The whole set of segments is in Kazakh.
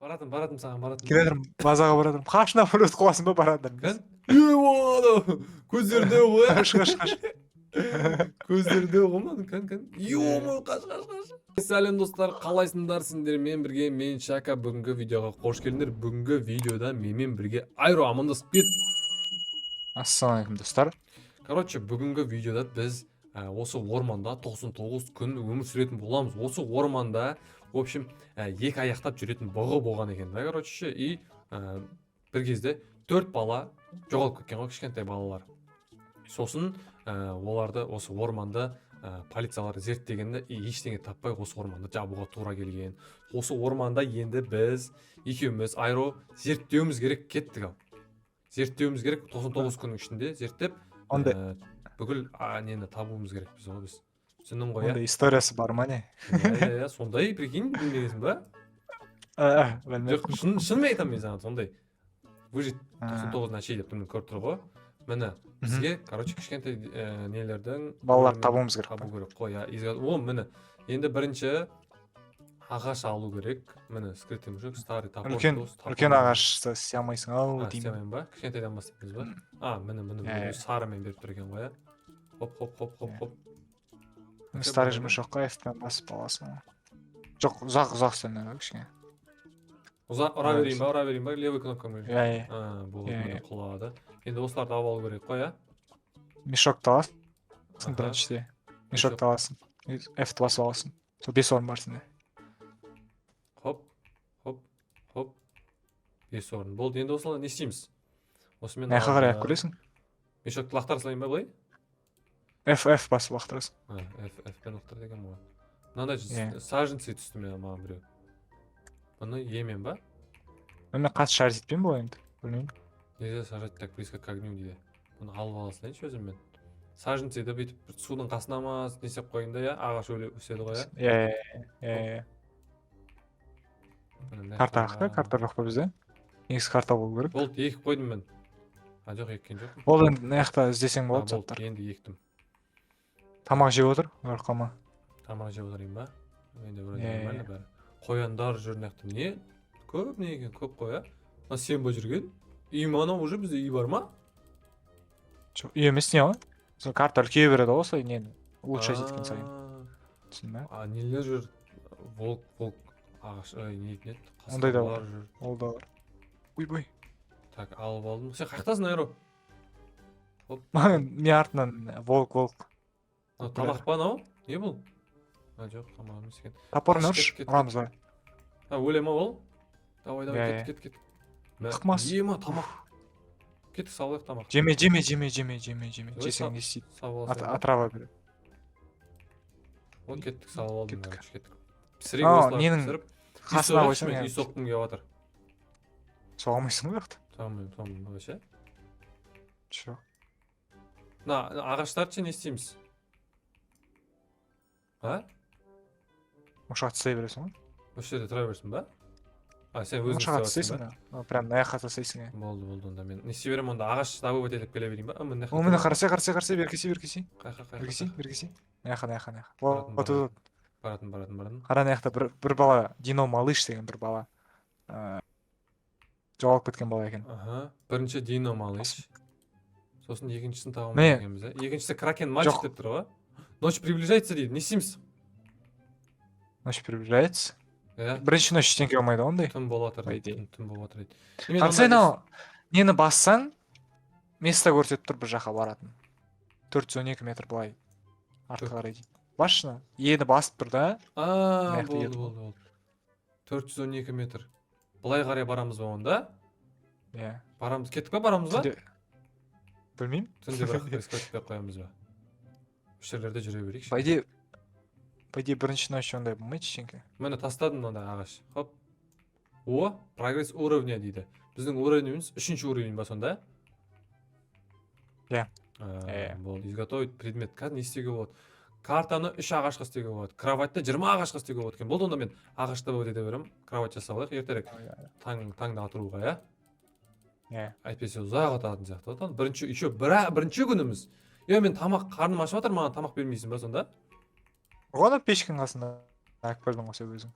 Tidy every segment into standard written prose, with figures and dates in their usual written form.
Баратым саған баратым. Келатырмын, базаға баратырмын. Қашына бір өтіп қаласың ба баратырмын. Кән? Көздерде ғой. Қаш. Көздерде ғой ма? Кән. Қаш. Сәлем достар, қалайсыңдар сендермен бірге? Мен Шака. Бүгінгі видеоға қош келдіңдер. Бүгінгі видеода менімен бірге Айро амандасып кет. Ассалаумағалейкум достар. Короче, бүгінгі видеода біз осы орманда 99 күн өмір сүретін боламыз. Осы орманда, в общем, екі аяқтап жүретін бұғы болған екен. Да, короче, и бір кезде 4 бала жоғалып кеткен ғой, кішкентай балалар. Сосын оларды осы орманда полициялар зерттегенде ештеңе таппай осы орманда жабуға тура келген. Осы орманда енді біз екеуміз Айро зерттеуіміз керек кеттік. Зерттеуіміз керек 99 күннің ішінде зерттеп бүкіл нені табуымыз керек біз ғой біз. Түсіндің ғой, Ондай историясы бар ма не? Иә, сондай, прикинь, білмегенсің ба? Білмеппін. Шынымен айтамын мен саған, сондай. Выжить 99 ночей деп тұрмын, көріп тұр ғой. Міне, бізге, короче, кішкентай нелердің Балаларды табуымыз керек. табу керек қой. О, міне, енді бірінші ағаш алу керек. Міне, скрытый мужик, старый топор. Үлкен ағашты істей алмайсың ау деймін. Істемеймін ба? Кішкентайдан бастаймыз ба? Міне, сарымен беріп тұр екен ғой, иә. Хоп. Старый жұмышаққа F-пен басып аласың. Жоқ, ұзақ сені кішкене. Ұра берейін ба? Левый кнопкамен. Болды, Иә. міне құлады. Енді осыларды алып алу керек қой, ә? Мешокты аласың біріншіде. Мешокты аласың. F-ті басып аласың. Сол 5 орын бар сенде. Хоп. 5 орын. Болды, енді осылай не істейміз? Осымен Аяққа қарай көресің. мешокты лақтара салайын ба былай? F басып лақтырасың. F-пен лақтыр деген ғой. Мынандай саженцы түсті маған біреу. Бұны емен ба? Мен қатты шар етпеймін бұл енді. Білмеймін. Нельзя сажать так близко к огню дейді. Бұны алып аласың өзіммен. Саженцы да бүйтіп судың қасына ма не істеп қойын да, ағаш өседі ғой, Иә. Карта қақта, карта жоқ па бізде? Негізі карта болу керек. Болды, екіп қойдым мен. Жоқ, еккен жоқ. Ол енді мына іздесең болады заттар. Енді ектім. Тамақ жеп отыр, ұрқама. Тамақ жеп отырайын ба? Енді нормально бәрі. Қояндар жүр мынаяқта. Не? Көп не екен, көп қой, а? Сен ба жүрген? Үй анау уже бізде үй бар ма? Жоқ, үй емес не ғой? Сол карта үлкейе береді ғой, осылай нені улучшать еткен сайын. Түсін ба? Нелер жүр? Волк, ағаш, не етін еді? Ондай да бар. Ол да бар. Ой. Так, алып алдым. Сен қақтасың, Айро? Мен артынан волк. Тамақ па анау? Не бұл? Жоқ, тамақ емес екен. Топорын ұрш, ұрамыз ба? Өле ма ол? Давай, кет. Қықмас. Ема, тамақ. Кеттік, салайық тамақ. Жеме. Жесең не істейді? Атрава береді. Ол кеттік, салып алдым. Кеттік. Ненің қасына қойсаң, үй соққым келіп жатыр. Соға алмайсың ба яқты? Соғамын, вообще. Жоқ. Ағаштарды не істейміз? Ошаға тыстай бересің ба? Осы жерде тұра берсін ба? Сен өзің ошаға тыстайсың ба? Прям аяққа тастайсың. Болды, онда мен не істей беремін, онда ағаш добывать етіп келе берейін ба? О, міне қарсы, беркесе. Беркесе. Аяққа. Баратын. Қара аяқта бір бала, Дино Малыш деген бір бала. Жоғалып кеткен бала екен. Бірінші Дино Малыш. Сосын екіншісін табамыз екенбіз, ә? Екіншісі Кракен мальчик деп тұр ғой. Ночь приближается дейді, не істейміз? Ночь приближается? Бірінші ночь ештеңке болмайды ондай. Түн болып жатыр дейді. Қарсы анау, нені бассаң, место көрсетіп тұр бір жаққа баратын. 412 метр былай. Артқа қарай дейді. Басшына, ені басып тұр да. Болды. 412 метр. Былай қарай барамыз ба онда? Иә. Барамыз, кеттік па барамыз ба? Білмеймін. Түнде бірақ прескотпен қоямыз ба? Үш жерлерде жүре берейікші. По идее, бірінші ночь ондай болмайды ештеңке. Мені тастадым онда ағаш. Хоп. Прогресс уровня дейді. Біздің уровнеміз 3-ші уровень ба сонда? Иә. Болды, изготовить предмет. Қазір не істеуге болады? Картаны 3 ағашқа істеуге болады. Кроватьты 20 ағашқа істеуге болады екен. Болды, онда мен ағашты өте беремін. Кровать жасап алайық, ертерек. Таңда атыруға, иә? Әйтпесе ұзақ ататын сияқты. Бірінші күніміз. Мен қарным ашып жатыр, маған тамақ бермейсің ба сонда? Оған пешкің қасында әкіп бердің ғой өзің.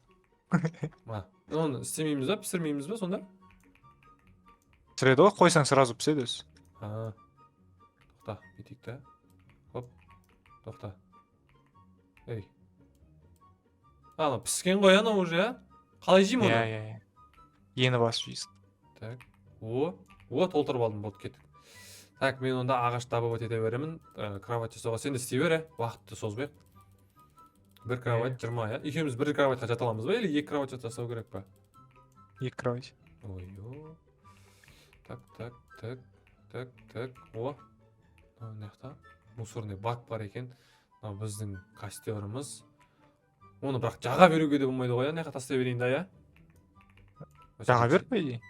Оны істемейміз ба, пісірмейміз ба сонда? пісіреді ғой, қойсаң сразу піседі өзі. Тоқта, бүйтейік та. Хоп, тоқта. Ей. Ана піскен ғой ана уже, а? Қалай жеймін оны? Иә. Ені басып жейсің. Так. Толтырып алдым, болды, кеттік. Так, мен онда ағаш добывать ете беремін. Кровать жасауға сен де істей бер, уақытты созбайық. Бір кровать 20, иә? Екеуміз бір кроватьқа жата аламыз ба, или екі кровать жасау керек па? Екі кровать. Ой-ой. Так. О. Мына жақта мусорный бак бар екен. Мына біздің костеріміз. Оны бірақ жаға беруге де болмайды ғой, мына жаққа тастай берейін да, иә? Жаға бер, по идее.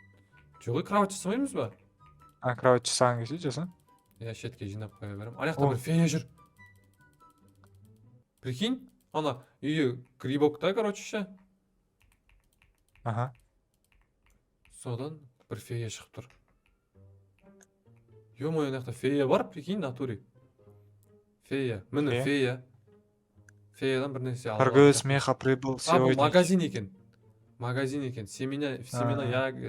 Жоқ, кровать жасамаймыз ба? Кровать жасаған кезде жаса. Я шетке жинап қоя беремін. Ана жақта бір фея жүр. Прикинь, ана үйі грибок та, короче, ше. Аха. Содан бір фея шығып тұр. Ё-моё, ана жақта фея бар, прикинь, натуре. Фея, міне фея. Феядан бір нәрсе алып. Торговец меха прибыл Бұл сегодня. магазин екен. Семена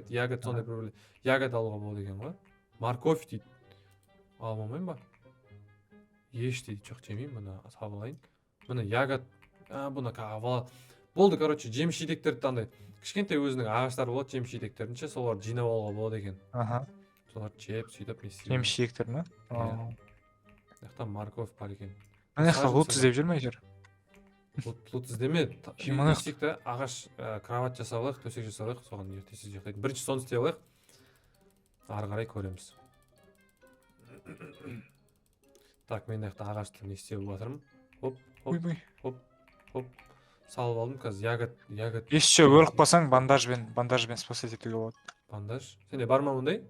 ягод сондай бір ягод алуға болады екен ғой. Морковь дейді. Ала алмаймын ба? Еш дейді, жоқ жемеймін, бұны сап алайын. Міне ягод, бұны кағавала. Болды, короче, жеміс жидектерді таңдай. Кішкентай өзінің ағаштары болады, жеміс жидектерінше, соларды жинап алуға болады екен. Аха. Соларды жеп, сөйтіп не істеймін. Жеміс жидектер ме? Мына морковь бар екен. Мына жақта лут іздеп жүр ме әйтеуір? Лут іздеме. Мына Естейік та ағаш кровать жасап алайық, төсек жасап алайық, соған ертесі жақтайды. Бірінші соны істей алайық. Ары қарай көреміз. Так, мен жақта ағашты не істеп жатырмын. Хоп. Салып алдым, қазір ягод. Еще өліп қалсаң, бандажбен спасать етуге болады. Бандаж. Сенде бар ма мұндай?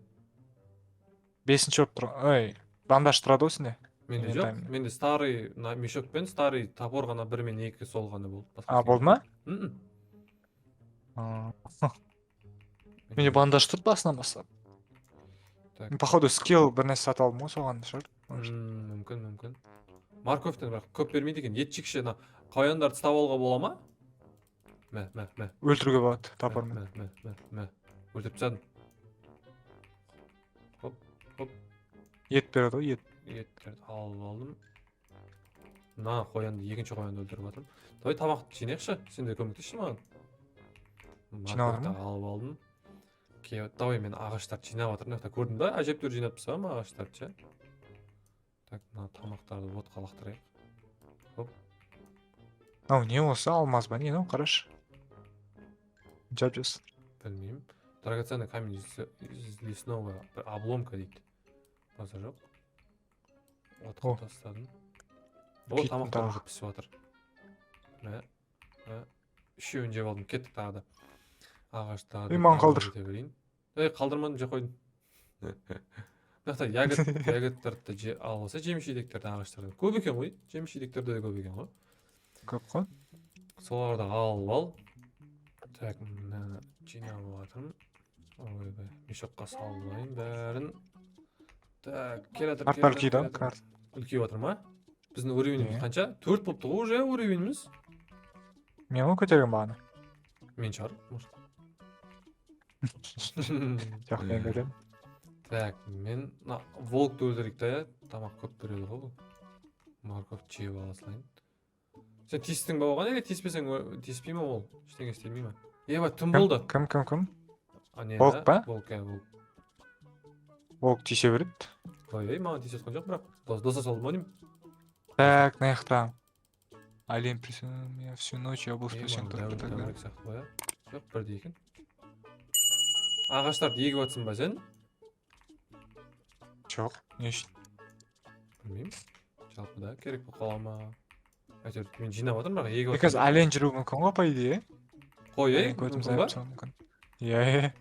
5-ші болып тұр. Ой, бандаж тұрады ғой сенде. Менде жоқ. Менде старый мешокпен, старый топор ғана бір мен екі сол ғана болды. Болды ма? Менде бандаж тұрды басынан бастап. Походу скилл бір нәрсе сатып алдым ғой соған шығар. Мүмкін. Морковьтен бірақ көп бермейді екен. Ет жекше қояндарды ұстап алуға бола ма? Мә. Өлтіруге болады топормен. Мә. Өлтіріп тастадым. Хоп. Ет береді ғой, Еттерді алып алдым. Қоянды, екінші қоянды өлтіріп жатырмын. Давай тамақты жинайықшы, сен де көмектесші маған. Жинап алдым. Алып алдым. Давай мен ағаштарды жинап жатырмын. Көрдің ба? Әжептәуір жинап тастаған ма ағаштарды, ше? Так, мына тамақтарды отқа лақтырайық. Хоп. Не осы, алмаз ба? Не, қарашы. Жап-жас. Білмеймін. Драгоценный камень из лесного обломка дейді. Базар жоқ. Отқа тастадым. Тамақтар уже пісіп жатыр. Үшеуін жеп алдым, кеттік тағы да. Ағаштарды маған қалдыр. Қалдырмадым, жеп қойдым. Мына ягодтарды алса, жеміс жидектерді ағаштардан көп екен ғой. Жеміс жидектерді де көп екен ғой. Көп қой. Соларды алып ал. Так, мына жинап жатырмын. Ойбай, мешокқа салып алайын бәрін. Так, келатыр. Карта үлкейді, карта. Үлкейіп жатыр ма? Біздің уровеніміз қанша? 4 болыпты ғой уже уровеніміз. Мен ғой көтерген бағана. Мен шығар, может. Жоқ, мен көтерем. Так, мен волкты өлтірейік та, тамақ көп береді ғой бұл. Морковь жеп ала салайын. Сен тиістің ба оған, тиіспесең тиіспей ма ол? Ештеңе істелмей ма? Түн болды. Кім? Волк па? Волк. Волк тиісе береді. Ой, маған тиісе жатқан жоқ, бірақ доса салды ма деймін. Так, на жақта. Олень присутствует меня всю ночь, я был спасен только тогда. Жоқ, бірдей екен. Ағаштарды егіп жатсың ба сен? Жоқ, не үшін? Білмеймін. Жалпы да, керек болып қала ма? Әйтеуір, мен жинап жатырмын, бірақ егіп Қазір олень жүру мүмкін ғой, по идее. Қой, мүмкін ба? Иә.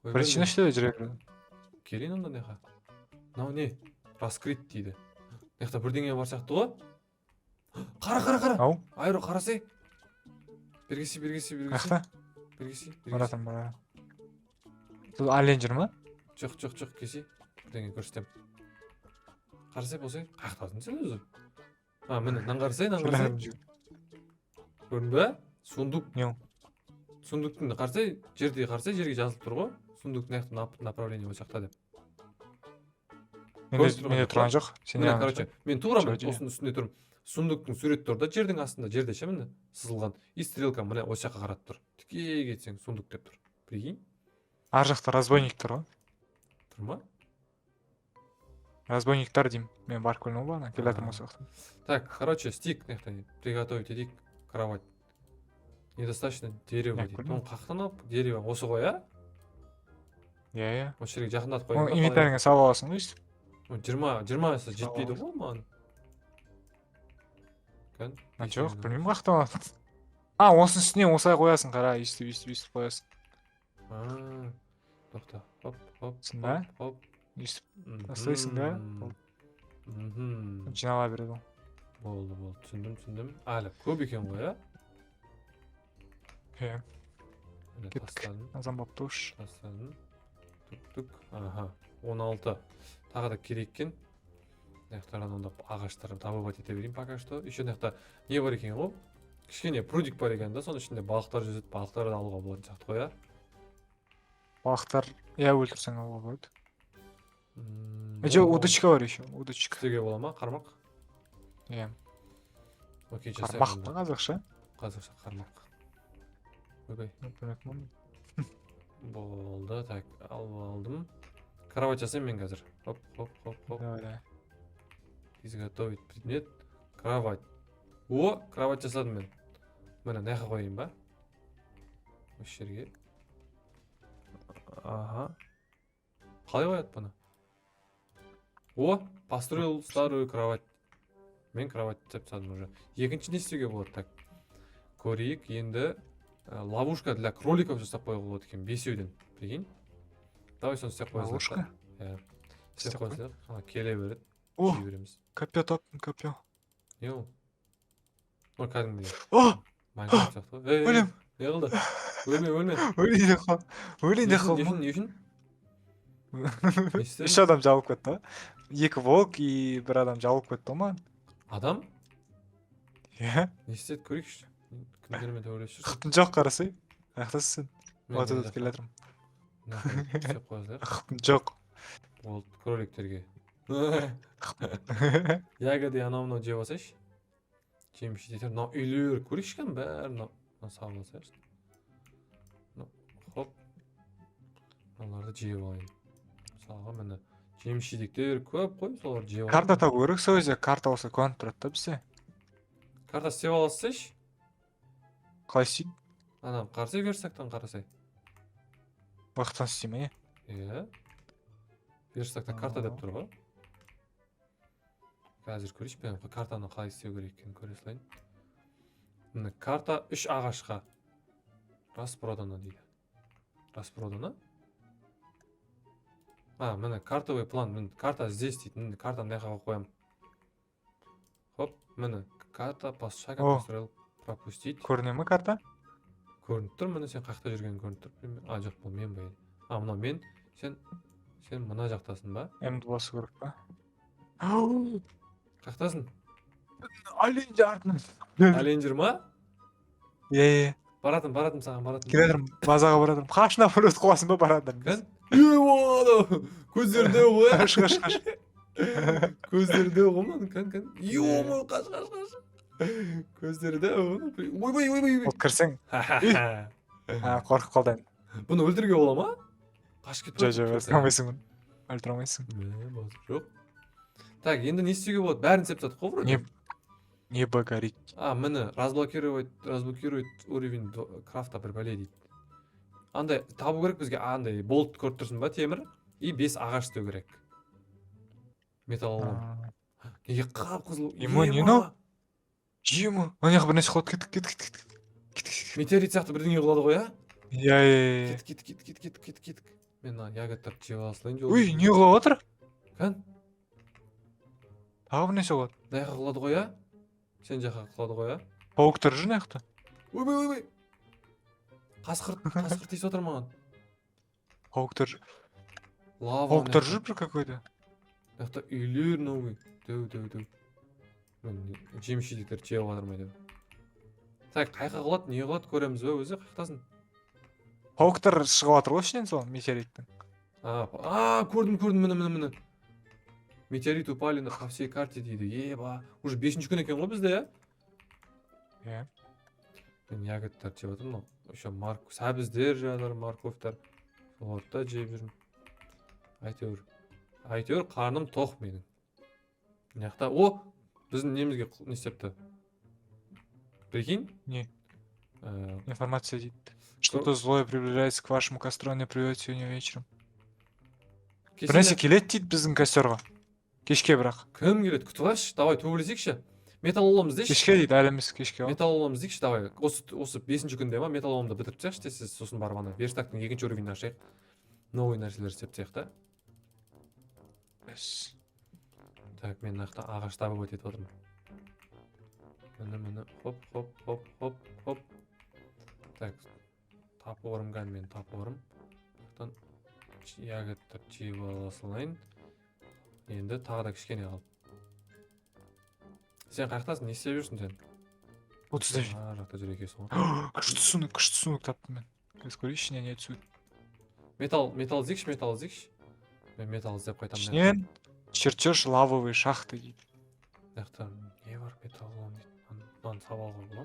Бірінші нәрсе жүреді. Келейін онда неға. Мынау не? Раскрит дейді. Неқта бірдеңе бар сияқты ғой? Қара. Ау? Айро, қарасай. Бергесі. Қақта? Бергесі. Баратым. Бұл олень жүр ма? Жоқ, кесі. Бірдеңе көрсетем. Қарасай болсай. Қақтадың сен өзі? Міне, қарасай. Көрдің бе? Сундук. сундуктың қарасай, жерге жазылып тұр ғой. Сундуктың направление осы жақта деп. Менде тұрған жоқ. Сен Міне, короче, мен тура Жо, осының үстінде тұрмын. Сундуктың суреті тұр да, жердің астында, жерде ше міне сызылған. И стрелка міне осы жаққа қарап тұр. Тіке кетсең сундук деп тұр. Прикинь, ар жақта разбойник тұр ғой. тұр ма? Разбойниктар деймін. Мен барып келдім ғой бағана. Келе жатырмын осы уақытта. Так, короче, стик, приготовить едик кровать. Недостаточно дерева Я дейді. понял. Оны қақтан алып, дерево осы ғой, а? Иә. Осы жерге жақындатып Оны қояйын. инвентарыңа салып аласың ғой өйстіп. 20 жетпейді ғой маған. Кән? Жоқ, білмеймін қақтан алады. Осының үстіне осылай қоясың, қара, өйстіп қоясың. Тоқта. Хоп, хоп, Сында? хоп. Өйстіп тастайсың да. Жинала береді ол. Болды, түсіндім. Әлі көп екен ғой, а? Иә. Міне Кеттік. тастадым. Азан болып тұш. Тастадым. Түк. Аха. 16. Тағы да керек екен. Мынаяқтардан онда ағаштарды добывать ете берейін пока что. Еще мынаяқта не бар екен ғой? Кішкене прудик бар екен да, соның ішінде балықтар жүзеді, балықтарды алуға болатын сияқты ғой, а? Балықтар, өлтірсең алуға болады. Жоқ, Удочка бар еще, удочка. істеуге бола ма, қармақ? Иә. Окей, Қармақ жасаймын. па қазақша? Қазақша қармақ. Ойбай. Білмеппін. Болды, так, алдым. Кровать жасаймын мен қазір. Хоп. Давай. Изготовить предмет. Кровать. О, кровать жасадым мен. Міне, мынақа қояйын ба? Осы жерге. Ага. Қалай қояды бұны? О, построил старую кровать. Мен кровать деп тастадым уже. Екінші не істеуге болады, так. Көрейік, енді ловушка для кроликов жасап қоюға болады екен, 5-еуден. Прикинь? Давай соны істеп қоясың. Ловушка? Иә. Істеп қойсақ, келе береді. О, жей береміз. копье таптым, копье. Не ол? О, кәдімгідей. О, Майнкрафт сияқты ғой. өлем. Не қылды? Өлме. Өлейін де Не қалдым. үшін? Үш адам жауып кетті. 2 волк и 1 адам жауып кетті ма? Адам? Иә. Не істеді көрейікші. Күндермен төбелесіп жүрсің. Қыптың жоқ қарасай. Аяқтасың. Мен Отыз де келе жатырмын. істеп қойсақ. Қыптың жоқ. Болды, кроликтерге. Ягоды анау жеп алсайшы. Жеміс жидектер. Мынау үйлер көрейікші екен бәрін салып алсайшы. Хоп. Оларды жеп алайын. Мысалға міне жеміс жидектер көп қой, соларды жеп алайын. Карта табу керек, сол кезде карта болса куанып тұрады да бізде. Карта істеп алсайшы. Қалай істейді? Ана қарсай верстактан қарасай. Уақыттан істейме, Иә. Верстакта карта деп тұр ғой. Қазір көрейінші мен картаны қалай істеу керек екенін көре салайын. Міне карта 3 ағашқа распродано дейді. Распродано? Міне картовый план. Міне карта здесь дейді. Міне картаны мына жаққа қоямын. Хоп, міне карта по шагам построил. Пропустить. Көріне ме карта? Көрініп тұр, міне сен қақта жүрген көрініп тұр. Жоқ, бұл мен ба еді. Мынау мен, сен мына жақтасың ба? М2 болса керек па? Қақтасың? Олень жартын. Оленжер ма? Иә. Баратым саған. Келе жатырмын, базаға баратырмын. Қашына бір қуасың ба баратырмын. Кән? Көздерде ғой. Қаш. Көздерде ғой ман, кән. Қаш. Көздерде ғой. Ойбай. Ол кірсең. Қорқып қалдың. Бұны өлтіруге бола ма? Қашып кетіп Жоқ, өлтіре алмайсың бұны. Өлтіре алмайсың. Жоқ. Так, енді не істеуге болады? Бәрін істеп тастадық қой вроде. Небо горит. Міне, разблокировать уровень крафта бір бәле дейді. Андай табу керек бізге, андай болт көріп тұрсың ба, темір? И 5 ағаш істеу керек. Металл алуым. Неге қап-қызыл? Ема. Ана жаққа бір нәрсе құлады, кеттік. Метеорит сияқты бірдеңе құлады ғой, а? Иә. Кеттік. Мен ягодтарды жеп алсайын жол. Ой, не құлап отыр? Кән? Тағы бір нәрсе құлады. Мына жаққа құлады ғой, а? Сен жаққа құлады ғой, а? Пауктар жүр мына жақта. Ойбай. Қасқыр тиісіп отыр маған. Пауктар жүр. Лава. Пауктар жүр бір какой-то. Мына жақта үйлер новый. Дөу. Мен жеміс жидектер жеп жатырмайды. Так, қайқа құлады, не құлады көреміз бе өзі, қақтасын. пауктар шығып жатыр ғой ішінен сол метеориттің. Көрдім, міне. Метеорит упали по всей карте дейді. Еба, уже 5-ші күн екен ғой бізде, иә? Иә. Мен ягодтар жеп отырмын. Еще сәбіздер жатыр, морковтар. Соларды да жеп жүрмін. Әйтеуір қарным тоқ менің. Мынаяқта, біздің немізге не істепті? Прикинь? Не? Ә, Информация дейді. Что-то злое приближается к вашему костру, не привет сегодня вечером. Бір нәрсе келеді дейді біздің костерға. Кешке бірақ. Кім келеді? Күтіп алайықшы, давай төгілсекші. Металл аламыз дейші. Кешке дейді, әлі емес кешке. Металл аламыз дейікші, давай. Осы 5-ші күнде ма металл аламды бітіріп тастайықшы десіз, сосын барып ана верстактың 2-ші уровенін ашайық. Новый нәрселер істеп тастайық та. Так, мен мынаяқта ағаш табып өтетіп отырмын. Міне, хоп. Так, тапорым мен тапорым. Ягодтар жеп ала салайын. Енді тағы да кішкене қалып. Сен қаяқтасың, не істеп жүрсің сен? 30-да. Жақта жүр екенсің ғой. Күшті сундук таптым мен. Көз көрейінші, ішінен не түседі. Металл іздейікші. Мен металл іздеп қайтамын. Ішінен чертеж лавовый шахты дейді. Мынаяқта не бар металл дейді. Мынаны сабалға бола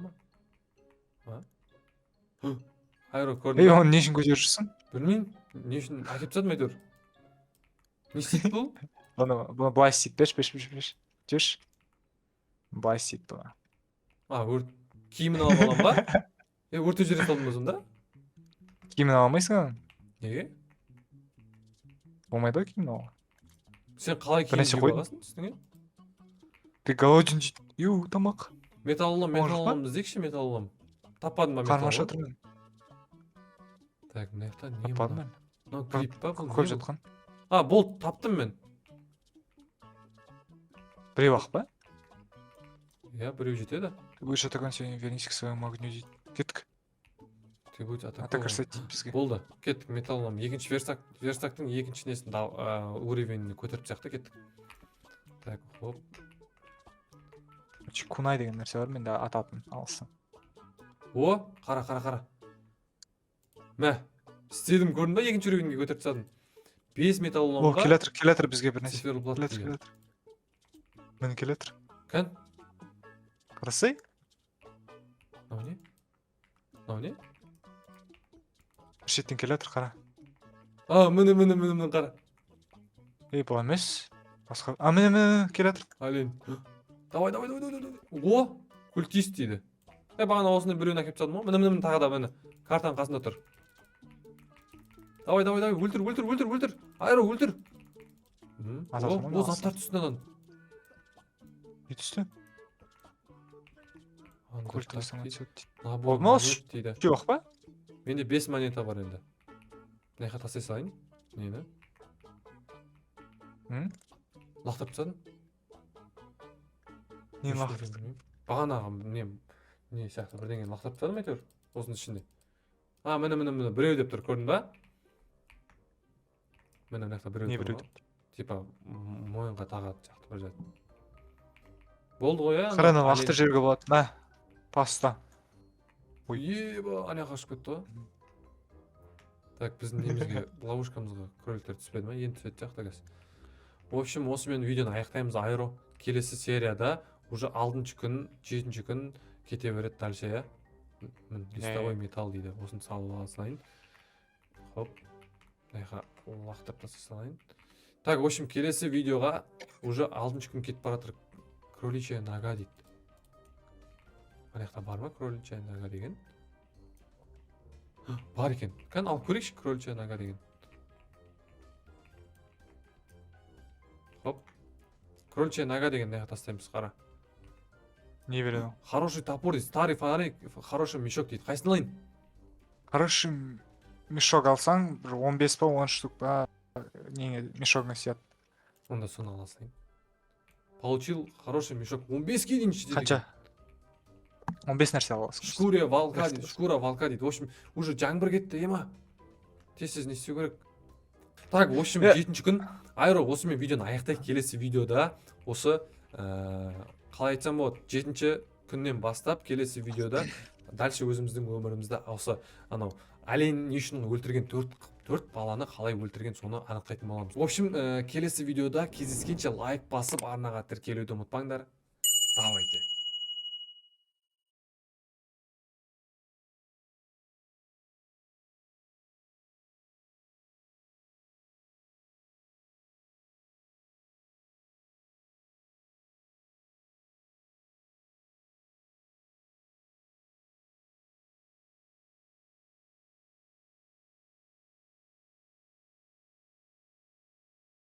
ма? Айро, көрдің ба? Оны не үшін көтеріп жүрсің? Білмеймін, не үшін әкеп тастадым әйтеуір. Не істейді бұл? Бұны былай істейді, пеш. Жүрші. Былай істейді бұны. Өрт. Киімін алып аламын ба? Өртеп жібере салдым өзім да? Киімін ала алмайсың ана? Неге? Болмайды ғой киімін ала. Сен қалай киім Бірнәрсе киіп қойдың? аласың үстіңе? Ты голоден дейді. Тамақ. Металл Может, аламын іздейікші, металл аламын. Таппадым ба металл? Қармаш жатырмын. Так, мынаяқта не Таппадым бар? мен. Мынау клип па? Бұл Көп не бұл? жатқан. Болды, таптым мен. Біреу ақ па? Иә, біреу жетеді. Ты будешь атакован сегодня, вернись к своему огню дейді. Кеттік. Ты будь атакован. Атакырсайды дейді бізге. Болды, кеттік, металл аламын. Екінші верстактың екінші несін уровеніне көтеріп тастайық та кеттік. Так, хоп. Кунай деген нәрсе бар, менде ататын алсын. Қара. Мә, істедім, көрдің ба, екінші уровенге көтеріп тастадым. 5 металл аламын. Келатыр бізге бір нәрсе. Циферблат деген. Міне келатыр. Кән? Қарасай? Мынау не? Бір шеттен келатыр, қара. Міне, қара. Бұл емес. Басқа. Міне, келатыр. Алин. Давай. Культист дейді. Бағана осыны біреуін әкеп тастадым ғой. Міне, тағы да міне. Картаның қасында тұр. Давай, өлтір. Айро, өлтір. Заттар түсті адан. Не түсті? Культер самоцет дейді. Набор Болмас. монет дейді. Жоқ па? Менде 5 монета бар енді. Мынаяққа тастай салайын. Нені? Лақтырып тастадым. Нені лақтырдың? Бағанағы не сияқты бірдеңені лақтырып тастадым әйтеуір. Осының ішінде. Міне, біреу деп тұр, көрдің ба? Міне мынаяқта біреу Не тұр біреу ғой. Типа мойынға тағады сияқты бір зат. Болды ғой, иә? Қыраны лақтыр жерге болады. Мә, паста. Еба, ана қашып кетті ғой. Так, біздің немізге, ловушкамызға кроликтер түспеді ма? Енді түседі жақта қазір. В общем, осымен видеоны аяқтаймыз. Айро келесі серияда уже 6-ші күн, 7-ші күн кете береді дальше, иә? Листовой металл дейді. Осыны салып ала салайын. Хоп. Мынаяққа лақтырып тастай салайын. Так, в общем, келесі видеоға уже 6-ші күн кетіп баратыр. Кроличья нога дейді. Мынаяқта бар ма кроличья нога деген? Бар екен. Кән алып көрейікші кроличья нога деген. Хоп. Кроличья нога деген мынаяққа тастаймыз, қара. Не береді? Хороший топор дейді. Старый фонарик, хороший мешок дейді. Қайсыны алайын? Хороший мешок алсаң, бір 15 па 10 штук па мешогына сияды. Онда соны ала салайын. Получил хороший мешок. 15-ке дейін ішті. Қанша? 15 нәрсе аласың. Шкура волка дейді. В общем, уже жаңбыр кетті, ема. Тез не істеу керек. Так, в общем, 7-ші күн. Айро, осымен видеоны аяқтайық. Келесі видеода осы қалай айтсам болады, 7-ші күннен бастап келесі видеода дальше өзіміздің өмірімізді осы анау олень не үшін өлтірген, төрт баланы қалай өлтірген, соны анықтайтын боламыз. В общем, келесі видеода кездескенше лайк басып арнаға тіркелуді ұмытпаңдар. Давайте.